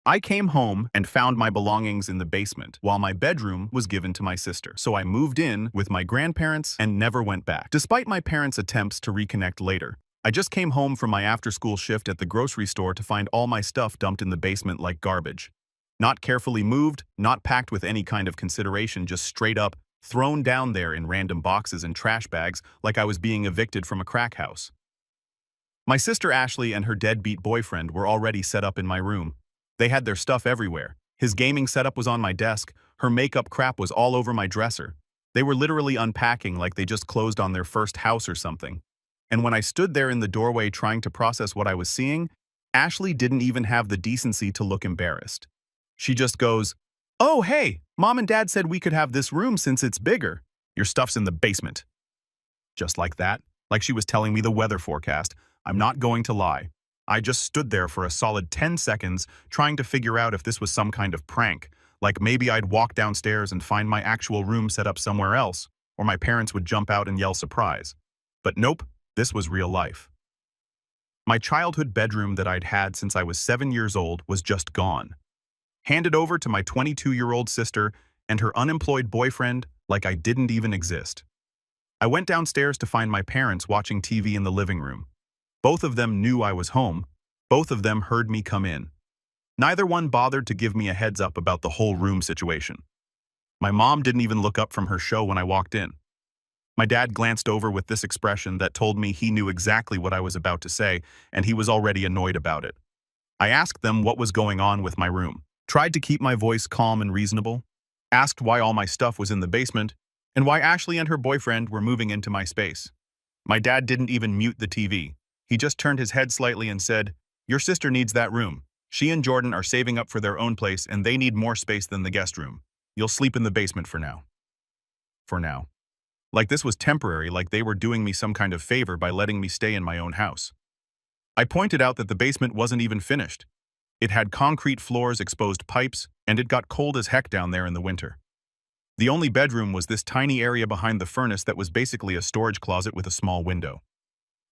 I came home and found my belongings in the basement, while my bedroom was given to my sister. So I moved in with my grandparents and never went back, despite my parents' attempts to reconnect later. I just came home from my after-school shift at the grocery store to find all my stuff dumped in the basement like garbage. Not carefully moved, not packed with any kind of consideration, just straight up thrown down there in random boxes and trash bags like I was being evicted from a crack house. My sister Ashley and her deadbeat boyfriend were already set up in my room. They had their stuff everywhere. His gaming setup was on my desk. Her makeup crap was all over my dresser. They were literally unpacking like they just closed on their first house or something. And when I stood there in the doorway trying to process what I was seeing, Ashley didn't even have the decency to look embarrassed. She just goes, "Oh, hey, Mom and Dad said we could have this room since it's bigger. Your stuff's in the basement." Just like that, like she was telling me the weather forecast. I'm not going to lie. I just stood there for a solid 10 seconds trying to figure out if this was some kind of prank, like maybe I'd walk downstairs and find my actual room set up somewhere else, or my parents would jump out and yell surprise. But nope, this was real life. My childhood bedroom that I'd had since I was 7 years old was just gone. Handed over to my 22-year-old sister and her unemployed boyfriend like I didn't even exist. I went downstairs to find my parents watching TV in the living room. Both of them knew I was home. Both of them heard me come in. Neither one bothered to give me a heads up about the whole room situation. My mom didn't even look up from her show when I walked in. My dad glanced over with this expression that told me he knew exactly what I was about to say, and he was already annoyed about it. I asked them what was going on with my room, tried to keep my voice calm and reasonable, asked why all my stuff was in the basement, and why Ashley and her boyfriend were moving into my space. My dad didn't even mute the TV. He just turned his head slightly and said, "Your sister needs that room. She and Jordan are saving up for their own place and they need more space than the guest room. You'll sleep in the basement for now." For now. Like this was temporary, like they were doing me some kind of favor by letting me stay in my own house. I pointed out that the basement wasn't even finished. It had concrete floors, exposed pipes, and it got cold as heck down there in the winter. The only bedroom was this tiny area behind the furnace that was basically a storage closet with a small window.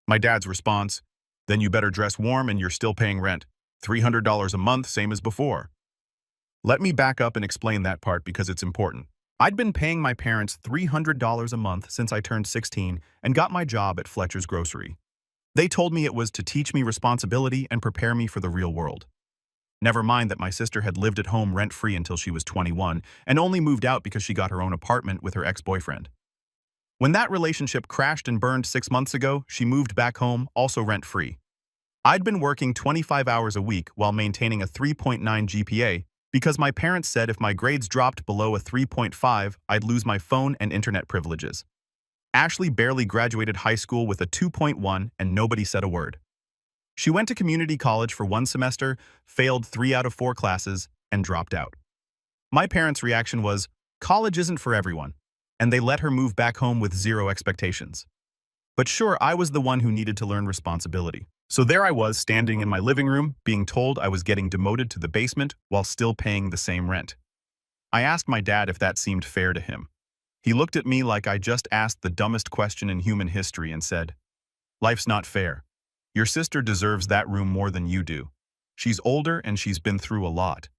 My dad's response, "Then you better dress warm and you're still paying rent. $300 a month, same as before." Let me back up and explain that part because it's important. I'd been paying my parents $300 a month since I turned 16 and got my job at Fletcher's Grocery. They told me it was to teach me responsibility and prepare me for the real world. Never mind that my sister had lived at home rent-free until she was 21 and only moved out because she got her own apartment with her ex-boyfriend. When that relationship crashed and burned 6 months ago, she moved back home, also rent-free. I'd been working 25 hours a week while maintaining a 3.9 GPA because my parents said if my grades dropped below a 3.5, I'd lose my phone and internet privileges. Ashley barely graduated high school with a 2.1 and nobody said a word. She went to community college for 1 semester, failed 3 out of 4 classes, and dropped out. My parents' reaction was, college isn't for everyone, and they let her move back home with zero expectations. But sure, I was the one who needed to learn responsibility. So there I was, standing in my living room, being told I was getting demoted to the basement while still paying the same rent. I asked my dad if that seemed fair to him. He looked at me like I just asked the dumbest question in human history and said, "Life's not fair. Your sister deserves that room more than you do. She's older and she's been through a lot.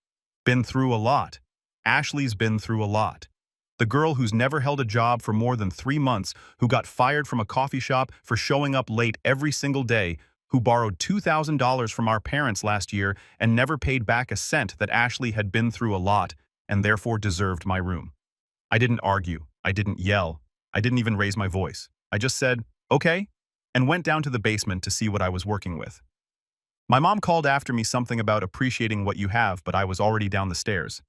Been through a lot. Ashley's been through a lot. The girl who's never held a job for more than 3 months, who got fired from a coffee shop for showing up late every single day, who borrowed $2,000 from our parents last year and never paid back a cent, that Ashley had been through a lot and therefore deserved my room." I didn't argue. I didn't yell. I didn't even raise my voice. I just said, "Okay," and went down to the basement to see what I was working with. My mom called after me something about appreciating what you have, but I was already down the stairs.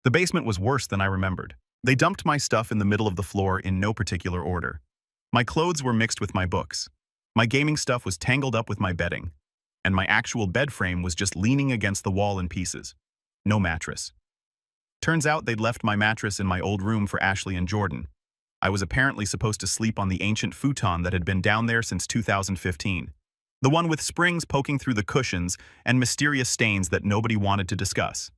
The basement was worse than I remembered. They dumped my stuff in the middle of the floor in no particular order. My clothes were mixed with my books. My gaming stuff was tangled up with my bedding. And my actual bed frame was just leaning against the wall in pieces. No mattress. Turns out they'd left my mattress in my old room for Ashley and Jordan. I was apparently supposed to sleep on the ancient futon that had been down there since 2015. The one with springs poking through the cushions and mysterious stains that nobody wanted to discuss.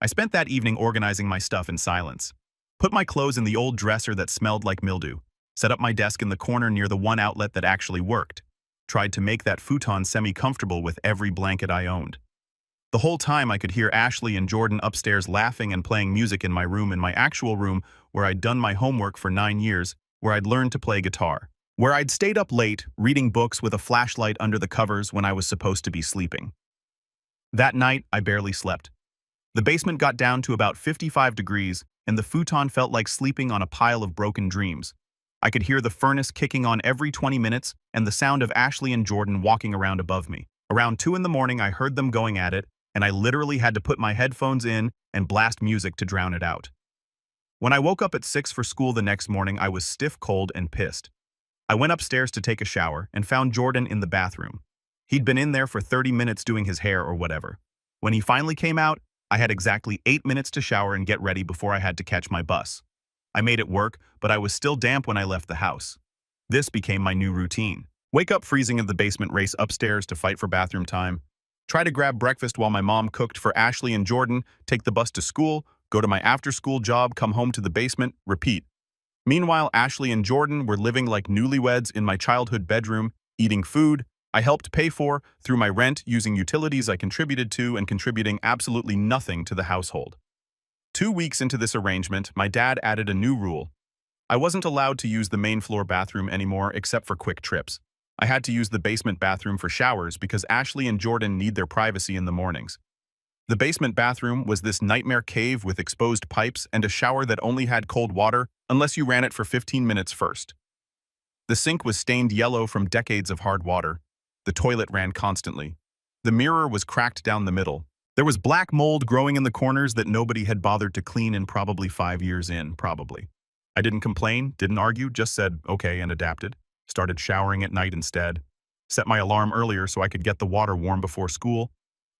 I spent that evening organizing my stuff in silence. Put my clothes in the old dresser that smelled like mildew. Set up my desk in the corner near the one outlet that actually worked. Tried to make that futon semi-comfortable with every blanket I owned. The whole time I could hear Ashley and Jordan upstairs laughing and playing music in my actual room where I'd done my homework for 9 years, where I'd learned to play guitar, where I'd stayed up late reading books with a flashlight under the covers when I was supposed to be sleeping. That night, I barely slept. The basement got down to about 55 degrees, and the futon felt like sleeping on a pile of broken dreams. I could hear the furnace kicking on every 20 minutes and the sound of Ashley and Jordan walking around above me. Around 2 in the morning, I heard them going at it, and I literally had to put my headphones in and blast music to drown it out. When I woke up at 6 for school the next morning, I was stiff cold and pissed. I went upstairs to take a shower and found Jordan in the bathroom. He'd been in there for 30 minutes doing his hair or whatever. When he finally came out, I had exactly 8 minutes to shower and get ready before I had to catch my bus. I made it work, but I was still damp when I left the house. This became my new routine. Wake up freezing in the basement, race upstairs to fight for bathroom time. Try to grab breakfast while my mom cooked for Ashley and Jordan, take the bus to school, go to my after-school job, come home to the basement, repeat. Meanwhile, Ashley and Jordan were living like newlyweds in my childhood bedroom, eating food I helped pay for through my rent, using utilities I contributed to, and contributing absolutely nothing to the household. 2 weeks into this arrangement, my dad added a new rule. I wasn't allowed to use the main floor bathroom anymore except for quick trips. I had to use the basement bathroom for showers because Ashley and Jordan need their privacy in the mornings. The basement bathroom was this nightmare cave with exposed pipes and a shower that only had cold water unless you ran it for 15 minutes first. The sink was stained yellow from decades of hard water. The toilet ran constantly. The mirror was cracked down the middle. There was black mold growing in the corners that nobody had bothered to clean in probably 5 years in, probably. I didn't complain, didn't argue, just said okay and adapted. Started showering at night instead. Set my alarm earlier so I could get the water warm before school.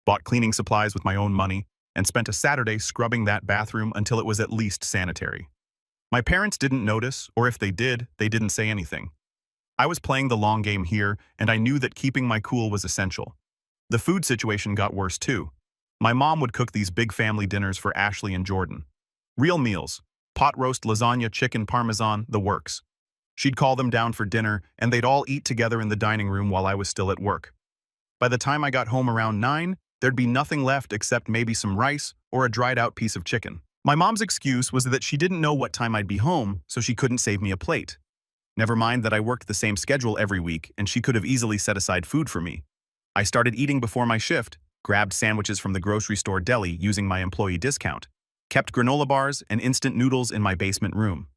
Bought cleaning supplies with my own money, and spent a Saturday scrubbing that bathroom until it was at least sanitary. My parents didn't notice, or if they didn't say anything. I was playing the long game here, and I knew that keeping my cool was essential. The food situation got worse too. My mom would cook these big family dinners for Ashley and Jordan. Real meals, pot roast, lasagna, chicken, parmesan, the works. She'd call them down for dinner, and they'd all eat together in the dining room while I was still at work. By the time I got home around 9, there'd be nothing left except maybe some rice or a dried-out piece of chicken. My mom's excuse was that she didn't know what time I'd be home, so she couldn't save me a plate. Never mind that I worked the same schedule every week, and she could have easily set aside food for me. I started eating before my shift, grabbed sandwiches from the grocery store deli using my employee discount, kept granola bars and instant noodles in my basement room.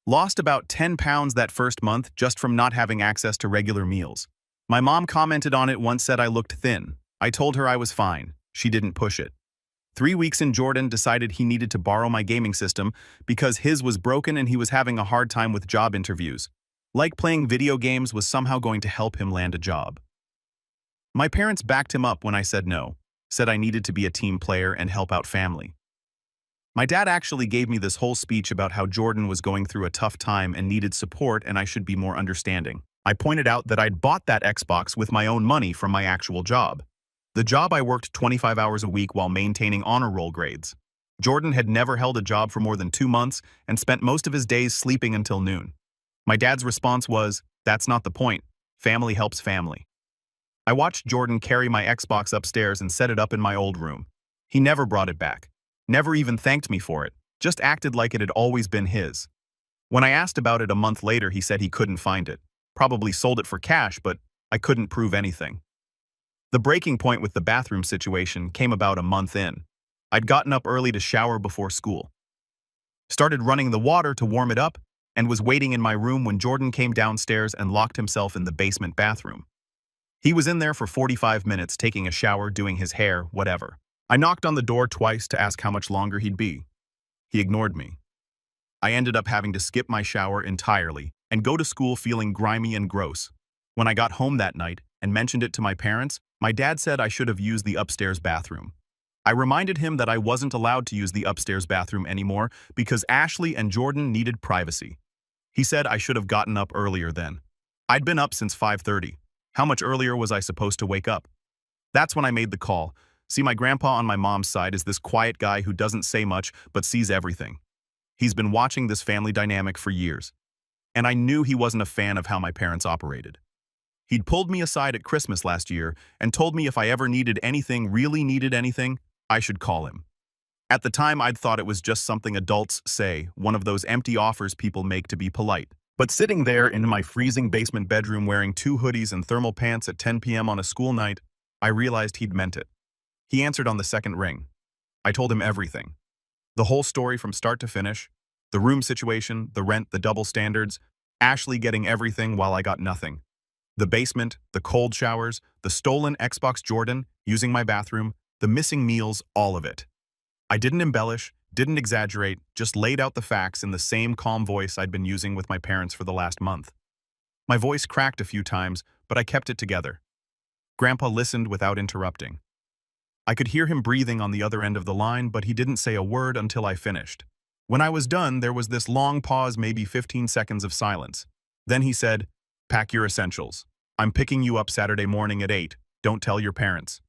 Lost about 10 pounds that first month just from not having access to regular meals. My mom commented on it once, said I looked thin. I told her I was fine. She didn't push it. 3 weeks in, Jordan decided he needed to borrow my gaming system because his was broken and he was having a hard time with job interviews. Like playing video games was somehow going to help him land a job. My parents backed him up when I said no, said I needed to be a team player and help out family. My dad actually gave me this whole speech about how Jordan was going through a tough time and needed support and I should be more understanding. I pointed out that I'd bought that Xbox with my own money from my actual job. The job I worked 25 hours a week while maintaining honor roll grades. Jordan had never held a job for more than 2 months and spent most of his days sleeping until noon. My dad's response was, "That's not the point. Family helps family." I watched Jordan carry my Xbox upstairs and set it up in my old room. He never brought it back. Never even thanked me for it. Just acted like it had always been his. When I asked about it a month later, he said he couldn't find it. Probably sold it for cash, but I couldn't prove anything. The breaking point with the bathroom situation came about a month in. I'd gotten up early to shower before school. Started running the water to warm it up and was waiting in my room when Jordan came downstairs and locked himself in the basement bathroom. He was in there for 45 minutes taking a shower, doing his hair, whatever. I knocked on the door twice to ask how much longer he'd be. He ignored me. I ended up having to skip my shower entirely and go to school feeling grimy and gross. When I got home that night and mentioned it to my parents, my dad said I should have used the upstairs bathroom. I reminded him that I wasn't allowed to use the upstairs bathroom anymore because Ashley and Jordan needed privacy. He said I should have gotten up earlier then. I'd been up since 5:30. How much earlier was I supposed to wake up? That's when I made the call. See, my grandpa on my mom's side is this quiet guy who doesn't say much but sees everything. He's been watching this family dynamic for years, and I knew he wasn't a fan of how my parents operated. He'd pulled me aside at Christmas last year and told me if I ever needed anything, really needed anything, I should call him. At the time, I'd thought it was just something adults say, one of those empty offers people make to be polite. But sitting there in my freezing basement bedroom wearing 2 hoodies and thermal pants at 10 p.m. on a school night, I realized he'd meant it. He answered on the second ring. I told him everything. The whole story from start to finish. The room situation, the rent, the double standards, Ashley getting everything while I got nothing. The basement, the cold showers, the stolen Xbox Jordan, using my bathroom, the missing meals, all of it. I didn't embellish, didn't exaggerate, just laid out the facts in the same calm voice I'd been using with my parents for the last month. My voice cracked a few times, but I kept it together. Grandpa listened without interrupting. I could hear him breathing on the other end of the line, but he didn't say a word until I finished. When I was done, there was this long pause, maybe 15 seconds of silence. Then he said, "Pack your essentials. I'm picking you up Saturday morning at 8. Don't tell your parents."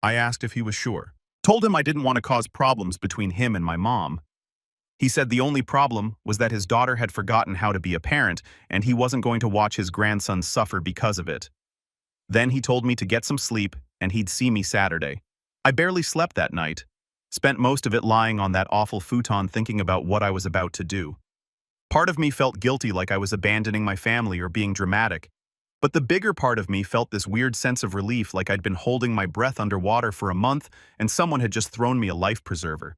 I asked if he was sure. Told him I didn't want to cause problems between him and my mom. He said the only problem was that his daughter had forgotten how to be a parent and he wasn't going to watch his grandson suffer because of it. Then he told me to get some sleep and he'd see me Saturday. I barely slept that night. Spent most of it lying on that awful futon thinking about what I was about to do. Part of me felt guilty, like I was abandoning my family or being dramatic. But the bigger part of me felt this weird sense of relief, like I'd been holding my breath underwater for a month and someone had just thrown me a life preserver.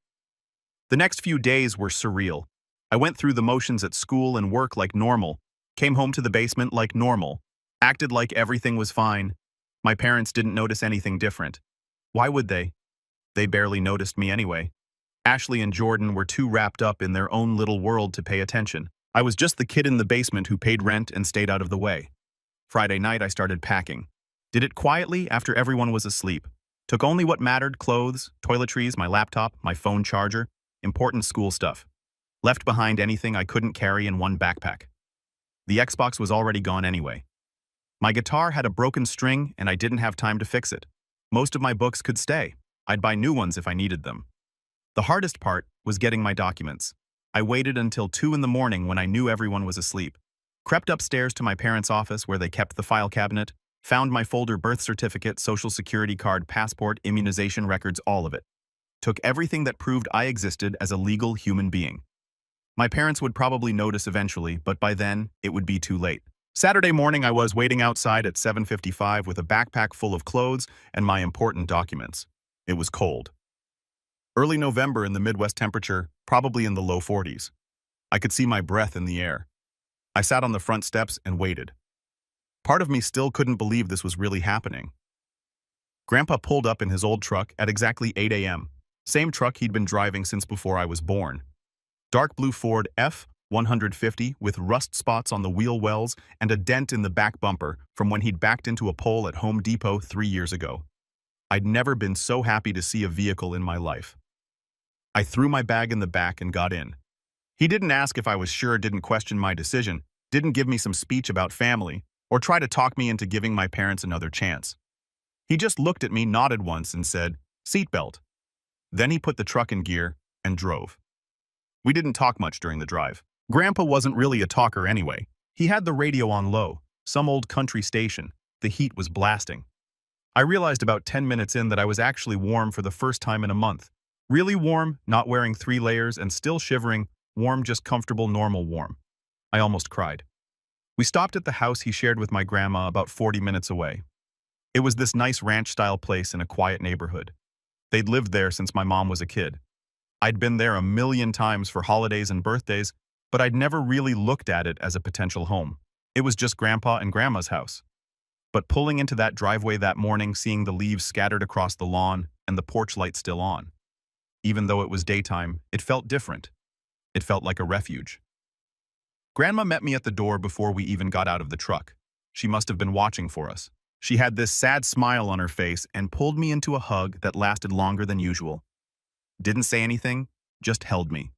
The next few days were surreal. I went through the motions at school and work like normal, came home to the basement like normal, acted like everything was fine. My parents didn't notice anything different. Why would they? They barely noticed me anyway. Ashley and Jordan were too wrapped up in their own little world to pay attention. I was just the kid in the basement who paid rent and stayed out of the way. Friday night, I started packing. Did it quietly after everyone was asleep. Took only what mattered: clothes, toiletries, my laptop, my phone charger, important school stuff. Left behind anything I couldn't carry in one backpack. The Xbox was already gone anyway. My guitar had a broken string and I didn't have time to fix it. Most of my books could stay. I'd buy new ones if I needed them. The hardest part was getting my documents. I waited until 2 in the morning when I knew everyone was asleep. Crept upstairs to my parents' office where they kept the file cabinet, found my folder: birth certificate, social security card, passport, immunization records, all of it. Took everything that proved I existed as a legal human being. My parents would probably notice eventually, but by then, it would be too late. Saturday morning, I was waiting outside at 7:55 with a backpack full of clothes and my important documents. It was cold. Early November in the Midwest, temperature probably in the low 40s. I could see my breath in the air. I sat on the front steps and waited. Part of me still couldn't believe this was really happening. Grandpa pulled up in his old truck at exactly 8 a.m. Same truck he'd been driving since before I was born. Dark blue Ford F-150 with rust spots on the wheel wells and a dent in the back bumper from when he'd backed into a pole at Home Depot 3 years ago. I'd never been so happy to see a vehicle in my life. I threw my bag in the back and got in. He didn't ask if I was sure, didn't question my decision, didn't give me some speech about family, or try to talk me into giving my parents another chance. He just looked at me, nodded once, and said, "Seatbelt." Then he put the truck in gear and drove. We didn't talk much during the drive. Grandpa wasn't really a talker anyway. He had the radio on low, some old country station. The heat was blasting. I realized about 10 minutes in that I was actually warm for the first time in a month. Really warm, not wearing 3 layers and still shivering, warm, just comfortable, normal warm. I almost cried. We stopped at the house he shared with my grandma about 40 minutes away. It was this nice ranch-style place in a quiet neighborhood. They'd lived there since my mom was a kid. I'd been there a million times for holidays and birthdays, but I'd never really looked at it as a potential home. It was just Grandpa and Grandma's house. But pulling into that driveway that morning, seeing the leaves scattered across the lawn and the porch light still on. Even though it was daytime, it felt different. It felt like a refuge. Grandma met me at the door before we even got out of the truck. She must have been watching for us. She had this sad smile on her face and pulled me into a hug that lasted longer than usual. Didn't say anything, just held me.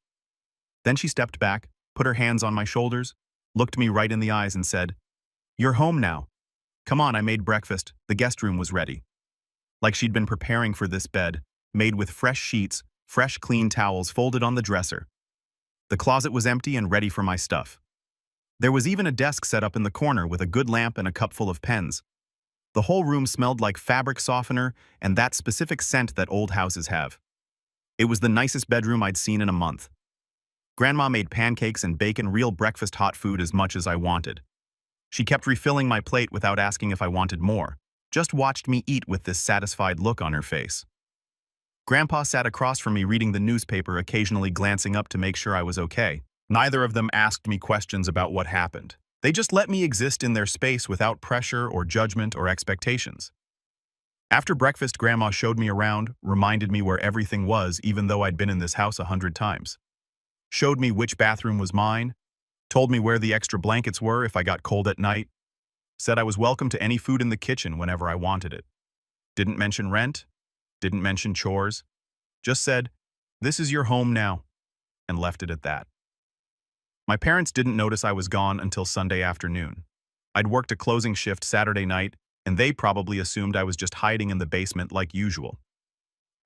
Then she stepped back, put her hands on my shoulders, looked me right in the eyes and said, "You're home now. Come on, I made breakfast. The guest room was ready." Like she'd been preparing for this bed, made with fresh sheets, fresh clean towels folded on the dresser. The closet was empty and ready for my stuff. There was even a desk set up in the corner with a good lamp and a cup full of pens. The whole room smelled like fabric softener and that specific scent that old houses have. It was the nicest bedroom I'd seen in a month. Grandma made pancakes and bacon, real breakfast hot food as much as I wanted. She kept refilling my plate without asking if I wanted more, just watched me eat with this satisfied look on her face. Grandpa sat across from me reading the newspaper, occasionally glancing up to make sure I was okay. Neither of them asked me questions about what happened. They just let me exist in their space without pressure or judgment or expectations. After breakfast, Grandma showed me around, reminded me where everything was even though I'd been in this house 100 times. Showed me which bathroom was mine, told me where the extra blankets were if I got cold at night, said I was welcome to any food in the kitchen whenever I wanted it. Didn't mention rent, didn't mention chores, just said, "This is your home now," and left it at that. My parents didn't notice I was gone until Sunday afternoon. I'd worked a closing shift Saturday night, and they probably assumed I was just hiding in the basement like usual.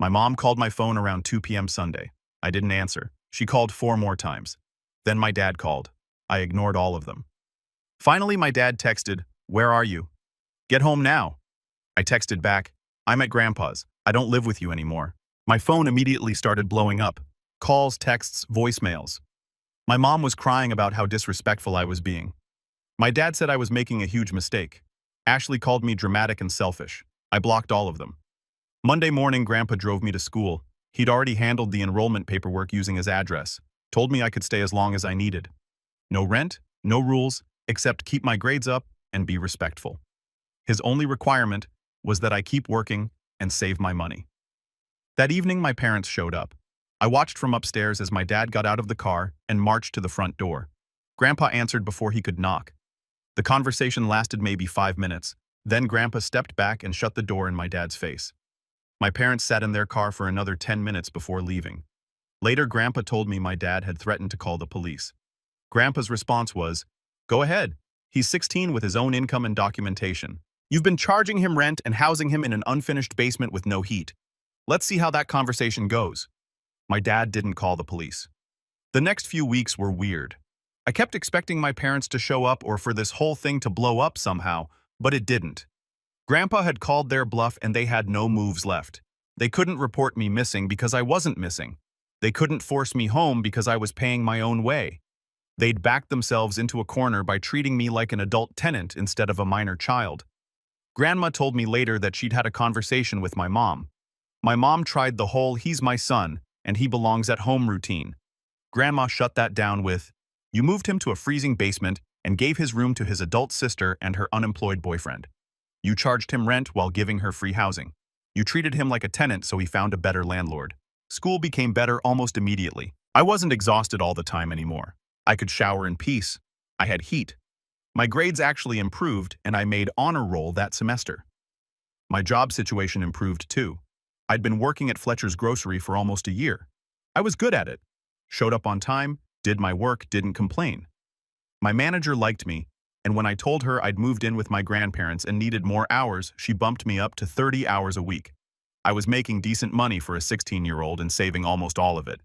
My mom called my phone around 2 p.m. Sunday. I didn't answer. She called 4 more times. Then my dad called. I ignored all of them. Finally, my dad texted, "Where are you? Get home now." I texted back, "I'm at Grandpa's. I don't live with you anymore." My phone immediately started blowing up. Calls, texts, voicemails. My mom was crying about how disrespectful I was being. My dad said I was making a huge mistake. Ashley called me dramatic and selfish. I blocked all of them. Monday morning, Grandpa drove me to school. He'd already handled the enrollment paperwork using his address. Told me I could stay as long as I needed. No rent, no rules, except keep my grades up and be respectful. His only requirement was that I keep working and save my money. That evening, my parents showed up. I watched from upstairs as my dad got out of the car and marched to the front door. Grandpa answered before he could knock. The conversation lasted maybe 5 minutes. Then Grandpa stepped back and shut the door in my dad's face. My parents sat in their car for another 10 minutes before leaving. Later, Grandpa told me my dad had threatened to call the police. Grandpa's response was, "Go ahead. He's 16 with his own income and documentation. You've been charging him rent and housing him in an unfinished basement with no heat. Let's see how that conversation goes." My dad didn't call the police. The next few weeks were weird. I kept expecting my parents to show up or for this whole thing to blow up somehow, but it didn't. Grandpa had called their bluff and they had no moves left. They couldn't report me missing because I wasn't missing. They couldn't force me home because I was paying my own way. They'd backed themselves into a corner by treating me like an adult tenant instead of a minor child. Grandma told me later that she'd had a conversation with my mom. My mom tried the whole "he's my son and he belongs at home" routine. Grandma shut that down with, "You moved him to a freezing basement and gave his room to his adult sister and her unemployed boyfriend. You charged him rent while giving her free housing. You treated him like a tenant so he found a better landlord." School became better almost immediately. I wasn't exhausted all the time anymore. I could shower in peace. I had heat. My grades actually improved and I made honor roll that semester. My job situation improved too. I'd been working at Fletcher's Grocery for almost a year. I was good at it. Showed up on time, did my work, didn't complain. My manager liked me, and when I told her I'd moved in with my grandparents and needed more hours, she bumped me up to 30 hours a week. I was making decent money for a 16-year-old and saving almost all of it.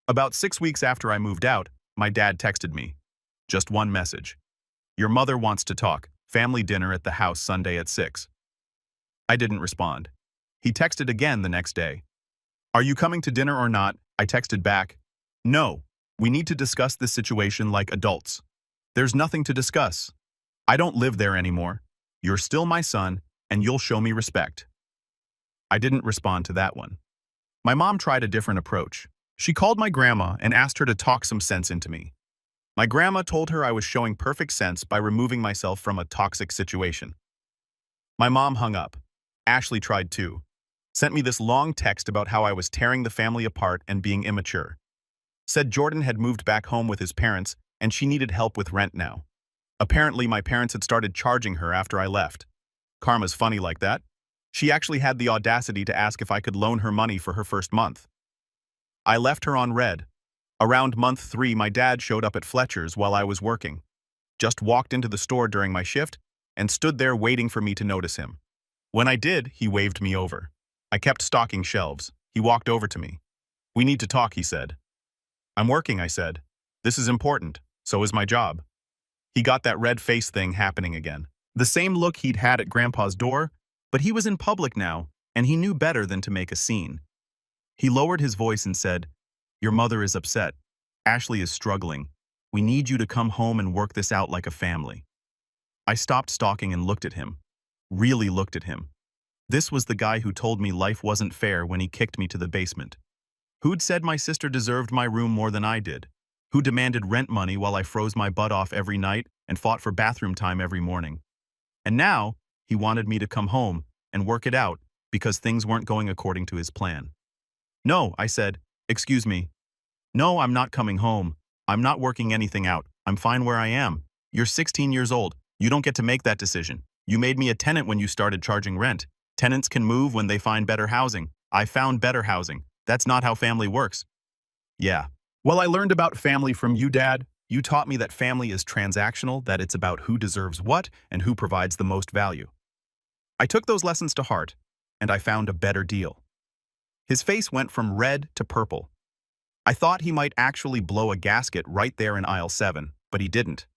About 6 weeks after I moved out, my dad texted me. Just one message. "Your mother wants to talk. Family dinner at the house Sunday at 6. I didn't respond. He texted again the next day. "Are you coming to dinner or not?" I texted back, "No. We need to discuss this situation like adults." "There's nothing to discuss. I don't live there anymore. You're still my son, and you'll show me respect." I didn't respond to that one. My mom tried a different approach. She called my grandma and asked her to talk some sense into me. My grandma told her I was showing perfect sense by removing myself from a toxic situation. My mom hung up. Ashley tried too. Sent me this long text about how I was tearing the family apart and being immature. Said Jordan had moved back home with his parents and she needed help with rent now. Apparently, my parents had started charging her after I left. Karma's funny like that. She actually had the audacity to ask if I could loan her money for her first month. I left her on red. Around month 3, my dad showed up at Fletcher's while I was working. Just walked into the store during my shift and stood there waiting for me to notice him. When I did, he waved me over. I kept stocking shelves. He walked over to me. "We need to talk," he said. "I'm working," I said. "This is important. So is my job." He got that red face thing happening again. The same look he'd had at Grandpa's door, but he was in public now, and he knew better than to make a scene. He lowered his voice and said, "Your mother is upset. Ashley is struggling. We need you to come home and work this out like a family." I stopped stalking and looked at him. Really looked at him. This was the guy who told me life wasn't fair when he kicked me to the basement. Who'd said my sister deserved my room more than I did? Who demanded rent money while I froze my butt off every night and fought for bathroom time every morning? And now, he wanted me to come home and work it out because things weren't going according to his plan. "No," I said. "Excuse me. No, I'm not coming home. I'm not working anything out. I'm fine where I am. You're 16 years old. You don't get to make that decision. You made me a tenant when you started charging rent. Tenants can move when they find better housing. I found better housing. That's not how family works." "Yeah. Well, I learned about family from you, Dad. You taught me that family is transactional, that it's about who deserves what and who provides the most value." I took those lessons to heart, and I found a better deal. His face went from red to purple. I thought he might actually blow a gasket right there in aisle 7, but he didn't.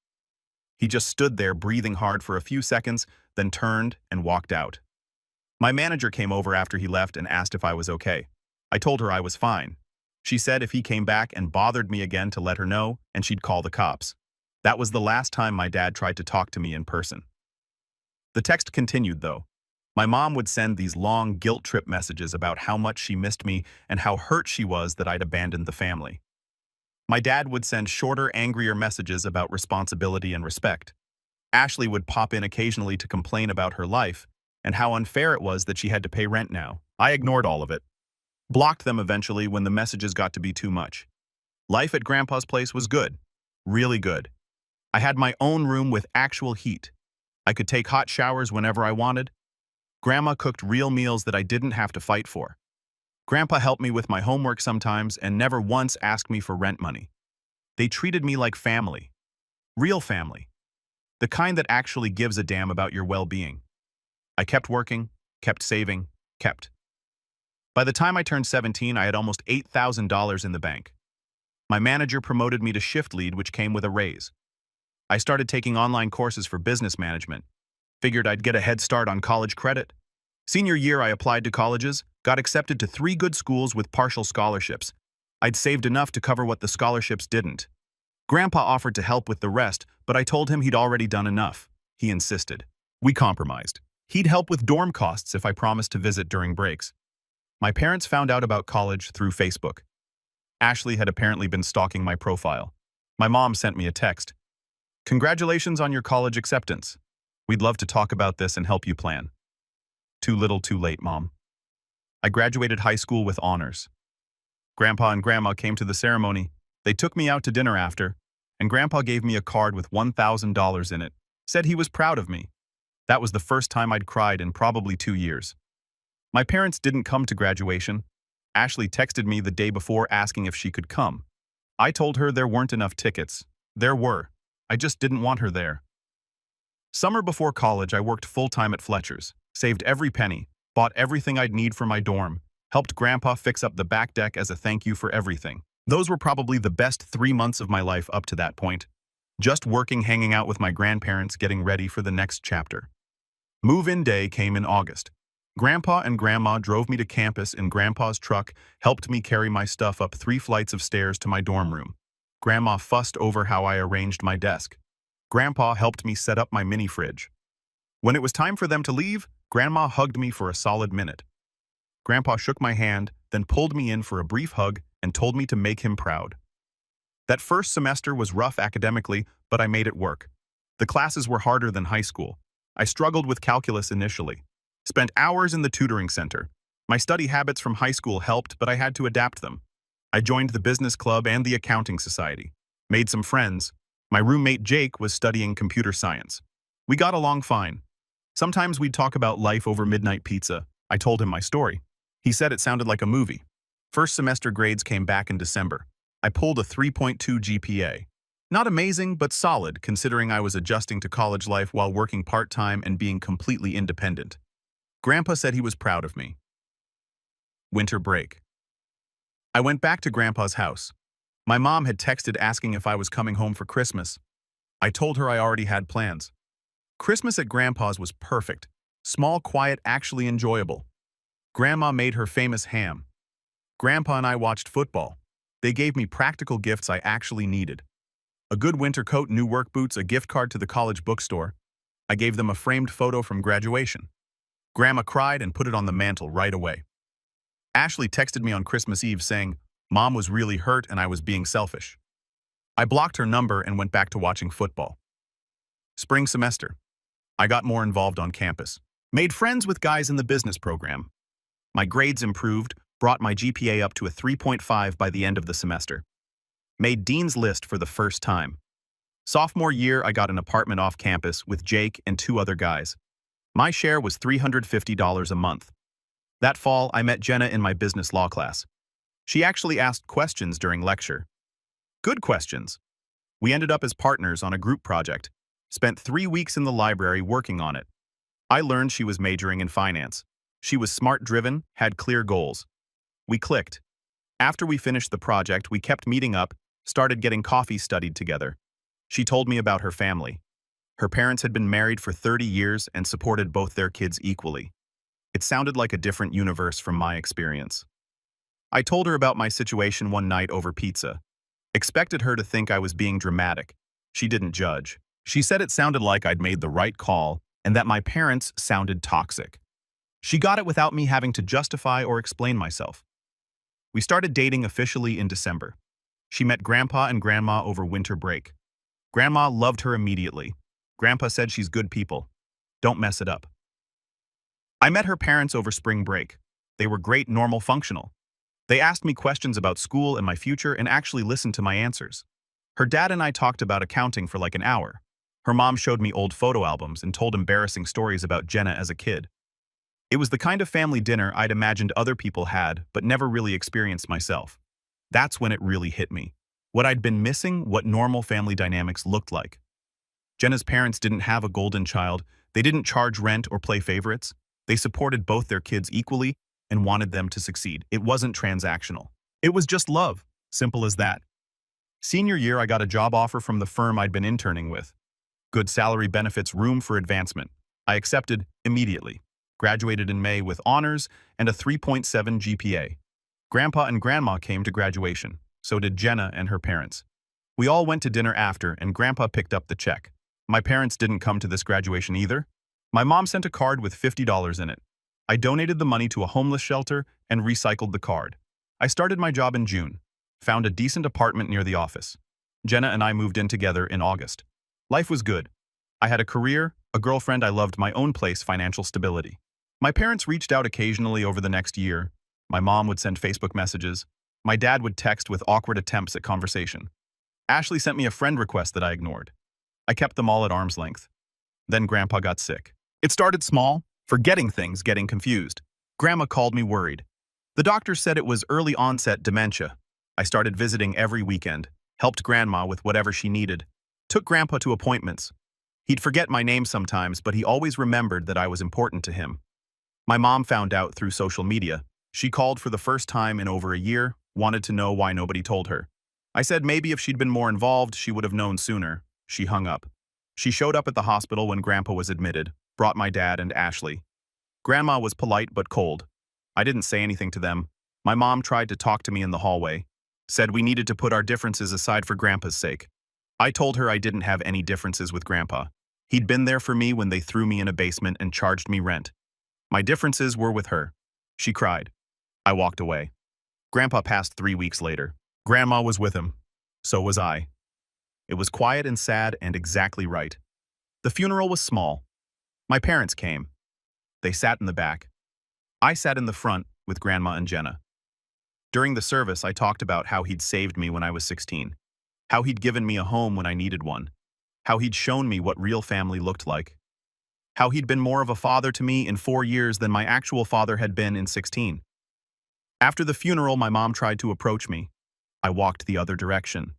He just stood there breathing hard for a few seconds, then turned and walked out. My manager came over after he left and asked if I was okay. I told her I was fine. She said if he came back and bothered me again to let her know, and she'd call the cops. That was the last time my dad tried to talk to me in person. The text continued, though. My mom would send these long guilt trip messages about how much she missed me and how hurt she was that I'd abandoned the family. My dad would send shorter, angrier messages about responsibility and respect. Ashley would pop in occasionally to complain about her life and how unfair it was that she had to pay rent now. I ignored all of it. Blocked them eventually when the messages got to be too much. Life at Grandpa's place was good. Really good. I had my own room with actual heat. I could take hot showers whenever I wanted. Grandma cooked real meals that I didn't have to fight for. Grandpa helped me with my homework sometimes and never once asked me for rent money. They treated me like family. Real family. The kind that actually gives a damn about your well-being. I kept working, kept saving, kept. By the time I turned 17, I had almost $8,000 in the bank. My manager promoted me to shift lead, which came with a raise. I started taking online courses for business management. Figured I'd get a head start on college credit. Senior year, I applied to colleges, got accepted to 3 good schools with partial scholarships. I'd saved enough to cover what the scholarships didn't. Grandpa offered to help with the rest, but I told him he'd already done enough. He insisted. We compromised. He'd help with dorm costs if I promised to visit during breaks. My parents found out about college through Facebook. Ashley had apparently been stalking my profile. My mom sent me a text. "Congratulations on your college acceptance. We'd love to talk about this and help you plan." Too little, too late, Mom. I graduated high school with honors. Grandpa and Grandma came to the ceremony. They took me out to dinner after, and Grandpa gave me a card with $1,000 in it, said he was proud of me. That was the first time I'd cried in probably 2 years. My parents didn't come to graduation. Ashley texted me the day before asking if she could come. I told her there weren't enough tickets. There were. I just didn't want her there. Summer before college, I worked full-time at Fletcher's, saved every penny, bought everything I'd need for my dorm, helped Grandpa fix up the back deck as a thank you for everything. Those were probably the best 3 months of my life up to that point. Just working, hanging out with my grandparents, getting ready for the next chapter. Move-in day came in August. Grandpa and Grandma drove me to campus in Grandpa's truck, helped me carry my stuff up 3 flights of stairs to my dorm room. Grandma fussed over how I arranged my desk. Grandpa helped me set up my mini fridge. When it was time for them to leave, Grandma hugged me for a solid minute. Grandpa shook my hand, then pulled me in for a brief hug and told me to make him proud. That first semester was rough academically, but I made it work. The classes were harder than high school. I struggled with calculus initially. Spent hours in the tutoring center. My study habits from high school helped, but I had to adapt them. I joined the business club and the accounting society. Made some friends. My roommate Jake was studying computer science. We got along fine. Sometimes we'd talk about life over midnight pizza. I told him my story. He said it sounded like a movie. First semester grades came back in December. I pulled a 3.2 GPA. Not amazing, but solid, considering I was adjusting to college life while working part-time and being completely independent. Grandpa said he was proud of me. Winter break. I went back to Grandpa's house. My mom had texted asking if I was coming home for Christmas. I told her I already had plans. Christmas at Grandpa's was perfect. Small, quiet, actually enjoyable. Grandma made her famous ham. Grandpa and I watched football. They gave me practical gifts I actually needed. A good winter coat, new work boots, a gift card to the college bookstore. I gave them a framed photo from graduation. Grandma cried and put it on the mantle right away. Ashley texted me on Christmas Eve saying, Mom was really hurt and I was being selfish. I blocked her number and went back to watching football. Spring semester. I got more involved on campus. Made friends with guys in the business program. My grades improved, brought my GPA up to a 3.5 by the end of the semester. Made Dean's List for the first time. Sophomore year, I got an apartment off campus with Jake and 2 other guys. My share was $350 a month. That fall, I met Jenna in my business law class. She actually asked questions during lecture. Good questions. We ended up as partners on a group project. Spent 3 weeks in the library working on it. I learned she was majoring in finance. She was smart-driven, had clear goals. We clicked. After we finished the project, we kept meeting up, started getting coffee studied together. She told me about her family. Her parents had been married for 30 years and supported both their kids equally. It sounded like a different universe from my experience. I told her about my situation one night over pizza. Expected her to think I was being dramatic. She didn't judge. She said it sounded like I'd made the right call and that my parents sounded toxic. She got it without me having to justify or explain myself. We started dating officially in December. She met Grandpa and Grandma over winter break. Grandma loved her immediately. Grandpa said she's good people. Don't mess it up. I met her parents over spring break. They were great, normal, functional. They asked me questions about school and my future and actually listened to my answers. Her dad and I talked about accounting for like an hour. Her mom showed me old photo albums and told embarrassing stories about Jenna as a kid. It was the kind of family dinner I'd imagined other people had, but never really experienced myself. That's when it really hit me. What I'd been missing, what normal family dynamics looked like. Jenna's parents didn't have a golden child. They didn't charge rent or play favorites. They supported both their kids equally and wanted them to succeed. It wasn't transactional. It was just love. Simple as that. Senior year, I got a job offer from the firm I'd been interning with. Good salary, benefits, room for advancement. I accepted immediately. Graduated in May with honors and a 3.7 GPA. Grandpa and Grandma came to graduation. So did Jenna and her parents. We all went to dinner after, and Grandpa picked up the check. My parents didn't come to this graduation either. My mom sent a card with $50 in it. I donated the money to a homeless shelter and recycled the card. I started my job in June. Found a decent apartment near the office. Jenna and I moved in together in August. Life was good. I had a career, a girlfriend, I loved my own place, financial stability. My parents reached out occasionally over the next year. My mom would send Facebook messages. My dad would text with awkward attempts at conversation. Ashley sent me a friend request that I ignored. I kept them all at arm's length. Then Grandpa got sick. It started small, forgetting things, getting confused. Grandma called me worried. The doctor said it was early onset dementia. I started visiting every weekend, helped Grandma with whatever she needed, took Grandpa to appointments. He'd forget my name sometimes, but he always remembered that I was important to him. My mom found out through social media. She called for the first time in over a year, wanted to know why nobody told her. I said maybe if she'd been more involved, she would have known sooner. She hung up. She showed up at the hospital when Grandpa was admitted, brought my dad and Ashley. Grandma was polite but cold. I didn't say anything to them. My mom tried to talk to me in the hallway, said we needed to put our differences aside for Grandpa's sake. I told her I didn't have any differences with Grandpa. He'd been there for me when they threw me in a basement and charged me rent. My differences were with her. She cried. I walked away. Grandpa passed 3 weeks later. Grandma was with him. So was I. It was quiet and sad and exactly right. The funeral was small. My parents came. They sat in the back. I sat in the front with Grandma and Jenna. During the service, I talked about how he'd saved me when I was 16, how he'd given me a home when I needed one, how he'd shown me what real family looked like, how he'd been more of a father to me in 4 years than my actual father had been in 16. After the funeral, my mom tried to approach me. I walked the other direction.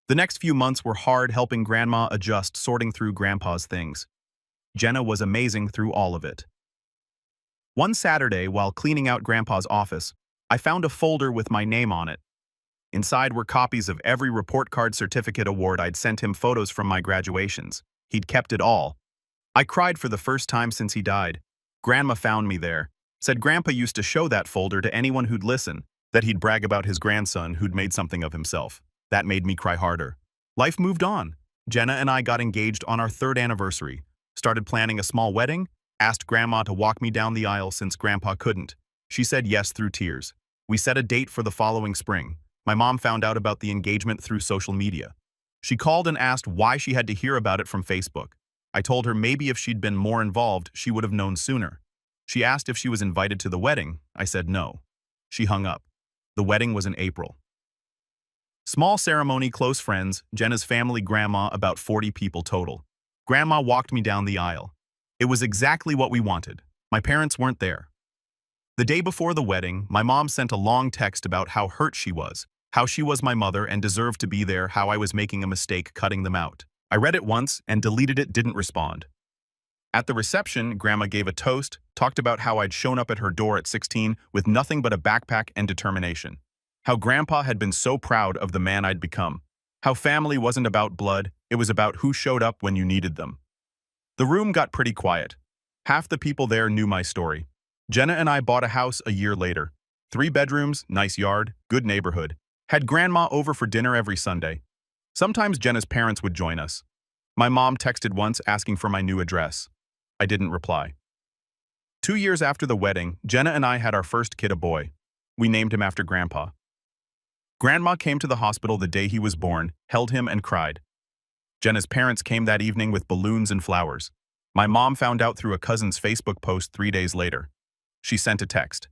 The next few months were hard, helping Grandma adjust, sorting through Grandpa's things. Jenna was amazing through all of it. One Saturday, while cleaning out Grandpa's office, I found a folder with my name on it. Inside were copies of every report card, certificate, award. I'd sent him photos from my graduations. He'd kept it all. I cried for the first time since he died. Grandma found me there. Said Grandpa used to show that folder to anyone who'd listen, that he'd brag about his grandson who'd made something of himself. That made me cry harder. Life moved on. Jenna and I got engaged on our 3rd anniversary, started planning a small wedding, asked Grandma to walk me down the aisle since Grandpa couldn't. She said yes through tears. We set a date for the following spring. My mom found out about the engagement through social media. She called and asked why she had to hear about it from Facebook. I told her maybe if she'd been more involved, she would have known sooner. She asked if she was invited to the wedding. I said no. She hung up. The wedding was in April. Small ceremony, close friends, Jenna's family, Grandma, about 40 people total. Grandma walked me down the aisle. It was exactly what we wanted. My parents weren't there. The day before the wedding, my mom sent a long text about how hurt she was, how she was my mother and deserved to be there, how I was making a mistake cutting them out. I read it once and deleted it, didn't respond. At the reception, Grandma gave a toast, talked about how I'd shown up at her door at 16 with nothing but a backpack and determination. How Grandpa had been so proud of the man I'd become. How family wasn't about blood, it was about who showed up when you needed them. The room got pretty quiet. Half the people there knew my story. Jenna and I bought a house a year later. 3 bedrooms, nice yard, good neighborhood. Had Grandma over for dinner every Sunday. Sometimes Jenna's parents would join us. My mom texted once asking for my new address. I didn't reply. 2 years after the wedding, Jenna and I had our first kid, a boy. We named him after Grandpa. Grandma came to the hospital the day he was born, held him and cried. Jenna's parents came that evening with balloons and flowers. My mom found out through a cousin's Facebook post 3 days later. She sent a text.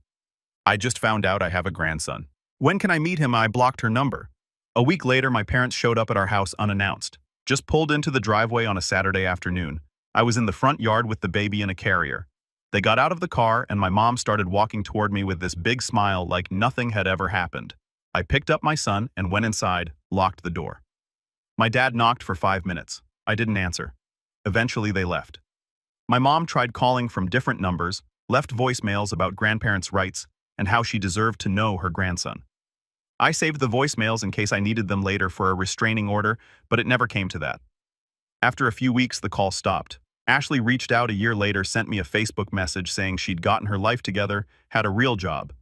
I just found out I have a grandson. When can I meet him? I blocked her number. A week later, my parents showed up at our house unannounced. Just pulled into the driveway on a Saturday afternoon. I was in the front yard with the baby in a carrier. They got out of the car and my mom started walking toward me with this big smile like nothing had ever happened. I picked up my son and went inside, locked the door. My dad knocked for 5 minutes. I didn't answer. Eventually they left. My mom tried calling from different numbers, left voicemails about grandparents' rights and how she deserved to know her grandson. I saved the voicemails in case I needed them later for a restraining order, but it never came to that. After a few weeks, the call stopped. Ashley reached out a year later, sent me a Facebook message saying she'd gotten her life together, had a real job.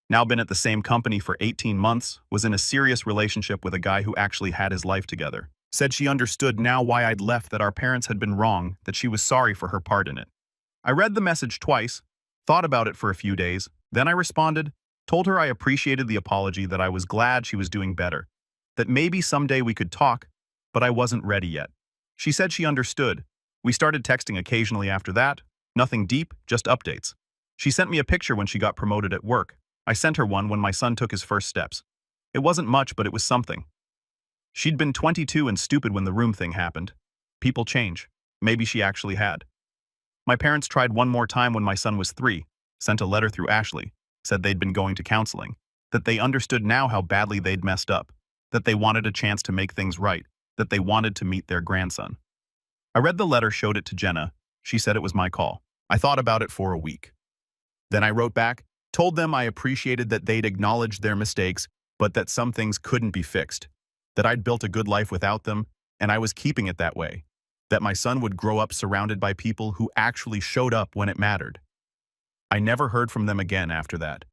Now been at the same company for 18 months, was in a serious relationship with a guy who actually had his life together. Said she understood now why I'd left, that our parents had been wrong, that she was sorry for her part in it. I read the message twice, thought about it for a few days, then I responded, told her I appreciated the apology, that I was glad she was doing better, that maybe someday we could talk, but I wasn't ready yet. She said she understood. We started texting occasionally after that, nothing deep, just updates. She sent me a picture when she got promoted at work. I sent her one when my son took his first steps. It wasn't much, but it was something. She'd been 22 and stupid when the room thing happened. People change. Maybe she actually had. My parents tried one more time when my son was 3, sent a letter through Ashley, said they'd been going to counseling, that they understood now how badly they'd messed up, that they wanted a chance to make things right, that they wanted to meet their grandson. I read the letter, showed it to Jenna. She said it was my call. I thought about it for a week. Then I wrote back, told them I appreciated that they'd acknowledged their mistakes, but that some things couldn't be fixed, that I'd built a good life without them, and I was keeping it that way, that my son would grow up surrounded by people who actually showed up when it mattered. I never heard from them again after that.